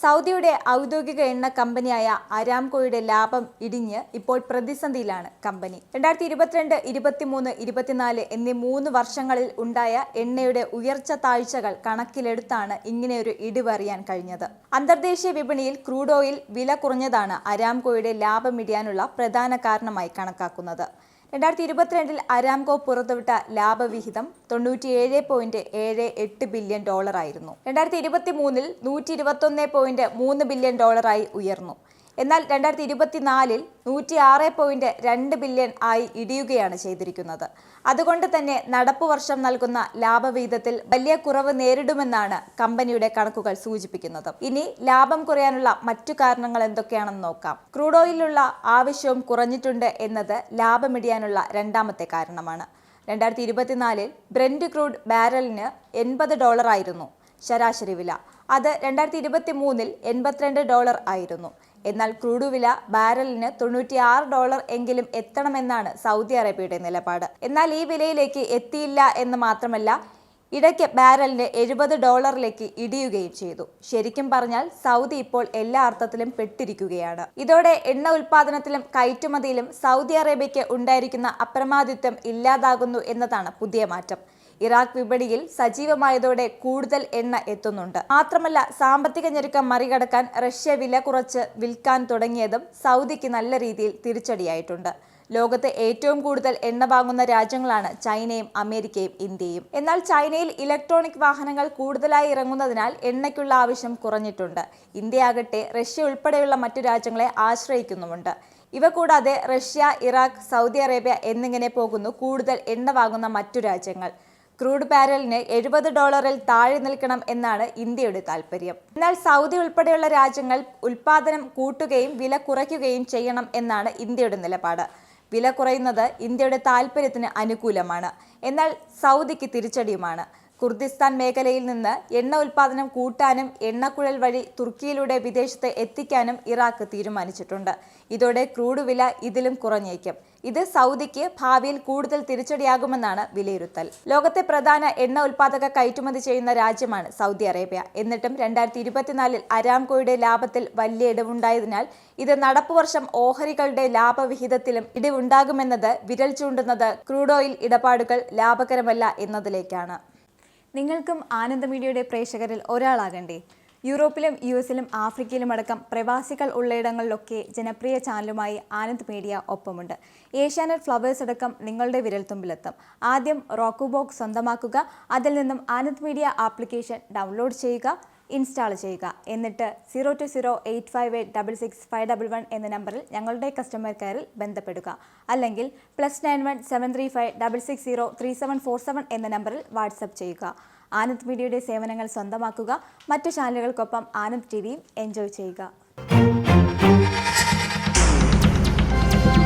സൗദിയുടെ ഔദ്യോഗിക എണ്ണ കമ്പനിയായ അരാംകോയുടെ ലാഭം ഇടിഞ്ഞ് ഇപ്പോൾ പ്രതിസന്ധിയിലാണ് കമ്പനി. 2022, 23, 24 എന്നീ 3 വർഷങ്ങളിൽ ഉണ്ടായ എണ്ണയുടെ ഉയർച്ച താഴ്ചകൾ കണക്കിലെടുത്താണ് ഇങ്ങനെയൊരു ഇടിവ് അറിയാൻ കഴിഞ്ഞത്. അന്തർദേശീയ വിപണിയിൽ ക്രൂഡ് ഓയിൽ വില കുറഞ്ഞതാണ് അരാംകോയുടെ ലാഭമിടിയാനുള്ള പ്രധാന കാരണമായി കണക്കാക്കുന്നത്. 2022 അരാംകോ പുറത്തുവിട്ട ലാഭവിഹിതം $97.78 ബില്യൺ ആയിരുന്നു. 2023 $121.3 ബില്യൺ ഉയർന്നു. എന്നാൽ 2024 $106.2 ബില്യൺ ആയി ഇടിയുകയാണ് ചെയ്തിരിക്കുന്നത്. അതുകൊണ്ട് തന്നെ നടപ്പുവർഷം നൽകുന്ന ലാഭവിഹിതത്തിൽ വലിയ കുറവ് നേരിടുമെന്നാണ് കമ്പനിയുടെ കണക്കുകൾ സൂചിപ്പിക്കുന്നത്. ഇനി ലാഭം കുറയാനുള്ള മറ്റു കാരണങ്ങൾ എന്തൊക്കെയാണെന്ന് നോക്കാം. ക്രൂഡ് ഓയിലുള്ള ആവശ്യവും കുറഞ്ഞിട്ടുണ്ട് എന്നത് ലാഭമിടിയാനുള്ള രണ്ടാമത്തെ കാരണമാണ്. 2024 ബ്രെന്റ് ക്രൂഡ് ബാരലിന് $80 ആയിരുന്നു ശരാശരി വില. അത് 2023 $82 ആയിരുന്നു. എന്നാൽ ക്രൂഡ് വില ബാരലിന് $96 എങ്കിലും എത്തണമെന്നാണ് സൗദി അറേബ്യയുടെ നിലപാട്. എന്നാൽ ഈ വിലയിലേക്ക് എത്തിയില്ല എന്ന് മാത്രമല്ല, ഇടയ്ക്ക് ബാരലിന് $70 ഇടിയുകയും ചെയ്തു. ശരിക്കും പറഞ്ഞാൽ സൗദി ഇപ്പോൾ എല്ലാ അർത്ഥത്തിലും പെട്ടിരിക്കുകയാണ്. ഇതോടെ എണ്ണ ഉൽപാദനത്തിലും കയറ്റുമതിയിലും സൗദി അറേബ്യയ്ക്ക് ഉണ്ടായിരിക്കുന്ന അപ്രമാദിത്വം ഇല്ലാതാകുന്നു എന്നതാണ് പുതിയ മാറ്റം. ഇറാഖ് വിപണിയിൽ സജീവമായതോടെ കൂടുതൽ എണ്ണ എത്തുന്നുണ്ട്. മാത്രമല്ല, സാമ്പത്തിക ഞെരുക്കം മറികടക്കാൻ റഷ്യ വില കുറച്ച് വിൽക്കാൻ തുടങ്ങിയതും സൗദിക്ക് നല്ല രീതിയിൽ തിരിച്ചടിയായിട്ടുണ്ട്. ലോകത്ത് ഏറ്റവും കൂടുതൽ എണ്ണ വാങ്ങുന്ന രാജ്യങ്ങളാണ് ചൈനയും അമേരിക്കയും ഇന്ത്യയും. എന്നാൽ ചൈനയിൽ ഇലക്ട്രോണിക് വാഹനങ്ങൾ കൂടുതലായി ഇറങ്ങുന്നതിനാൽ എണ്ണയ്ക്കുള്ള ആവശ്യം കുറഞ്ഞിട്ടുണ്ട്. ഇന്ത്യയാകട്ടെ റഷ്യ ഉൾപ്പെടെയുള്ള മറ്റു രാജ്യങ്ങളെ ആശ്രയിക്കുന്നുമുണ്ട്. ഇവ കൂടാതെ റഷ്യ, ഇറാഖ്, സൗദി അറേബ്യ എന്നിങ്ങനെ പോകുന്നു കൂടുതൽ എണ്ണ വാങ്ങുന്ന മറ്റു രാജ്യങ്ങൾ. ക്രൂഡ് ബാരലിന് $70 താഴെ നിൽക്കണം എന്നാണ് ഇന്ത്യയുടെ താൽപര്യം. എന്നാൽ സൗദി ഉൾപ്പെടെയുള്ള രാജ്യങ്ങൾ ഉൽപാദനം കൂട്ടുകയും വില കുറയ്ക്കുകയും ചെയ്യണം എന്നാണ് ഇന്ത്യയുടെ നിലപാട്. വില കുറയുന്നത് ഇന്ത്യയുടെ താൽപര്യത്തിന് അനുകൂലമാണ്. എന്നാൽ സൗദിക്ക് തിരിച്ചടിയുമാണ്. കുർദിസ്ഥാൻ മേഖലയിൽ നിന്ന് എണ്ണ ഉൽപാദനം കൂട്ടാനും എണ്ണക്കുഴൽ വഴി തുർക്കിയിലൂടെ വിദേശത്ത് എത്തിക്കാനും ഇറാഖ് തീരുമാനിച്ചിട്ടുണ്ട്. ഇതോടെ ക്രൂഡ് വില ഇതിലും കുറഞ്ഞേക്കും. ഇത് സൗദിക്ക് ഭാവിയിൽ കൂടുതൽ തിരിച്ചടിയാകുമെന്നാണ് വിലയിരുത്തൽ. ലോകത്തെ പ്രധാന എണ്ണ ഉൽപാദക കയറ്റുമതി ചെയ്യുന്ന രാജ്യമാണ് സൗദി അറേബ്യ. എന്നിട്ടും 2024 അരാംകോയുടെ ലാഭത്തിൽ വലിയ ഇടിവുണ്ടായതിനാൽ ഇത് നടപ്പുവർഷം ഓഹരികളുടെ ലാഭവിഹിതത്തിലും ഇടിവുണ്ടാകുമെന്നത് വിരൽ ചൂണ്ടുന്നത് ക്രൂഡ് ഓയിൽ ഇടപാടുകൾ ലാഭകരമല്ല എന്നതിലേക്കാണ്. നിങ്ങൾക്കും ആനന്ദ് മീഡിയയുടെ പ്രേക്ഷകരിൽ ഒരാളാകണ്ടേ? യൂറോപ്പിലും US-ലും ആഫ്രിക്കയിലും അടക്കം പ്രവാസികൾ ഉള്ളയിടങ്ങളിലൊക്കെ ജനപ്രിയ ചാനലുമായി ആനന്ദ് മീഡിയ ഒപ്പമുണ്ട്. ഏഷ്യാനെറ്റ് ഫ്ലവേഴ്സ് അടക്കം നിങ്ങളുടെ വിരൽത്തുമ്പിലെത്തും. ആദ്യം റോക്കു ബോക്സ് സ്വന്തമാക്കുക. അതിൽ നിന്നും ആനന്ദ് മീഡിയ ആപ്ലിക്കേഷൻ ഡൗൺലോഡ് ചെയ്യുക, ഇൻസ്റ്റാൾ ചെയ്യുക. എന്നിട്ട് 02085866511 എന്ന നമ്പറിൽ ഞങ്ങളുടെ കസ്റ്റമർ കെയറിൽ ബന്ധപ്പെടുക. അല്ലെങ്കിൽ +91 735 660 3747 എന്ന നമ്പറിൽ വാട്സപ്പ് ചെയ്യുക. ആനന്ദ് മീഡിയയുടെ സേവനങ്ങൾ സ്വന്തമാക്കുക. മറ്റു ചാനലുകൾക്കൊപ്പം ആനന്ദ് TVയും എൻജോയ് ചെയ്യുക.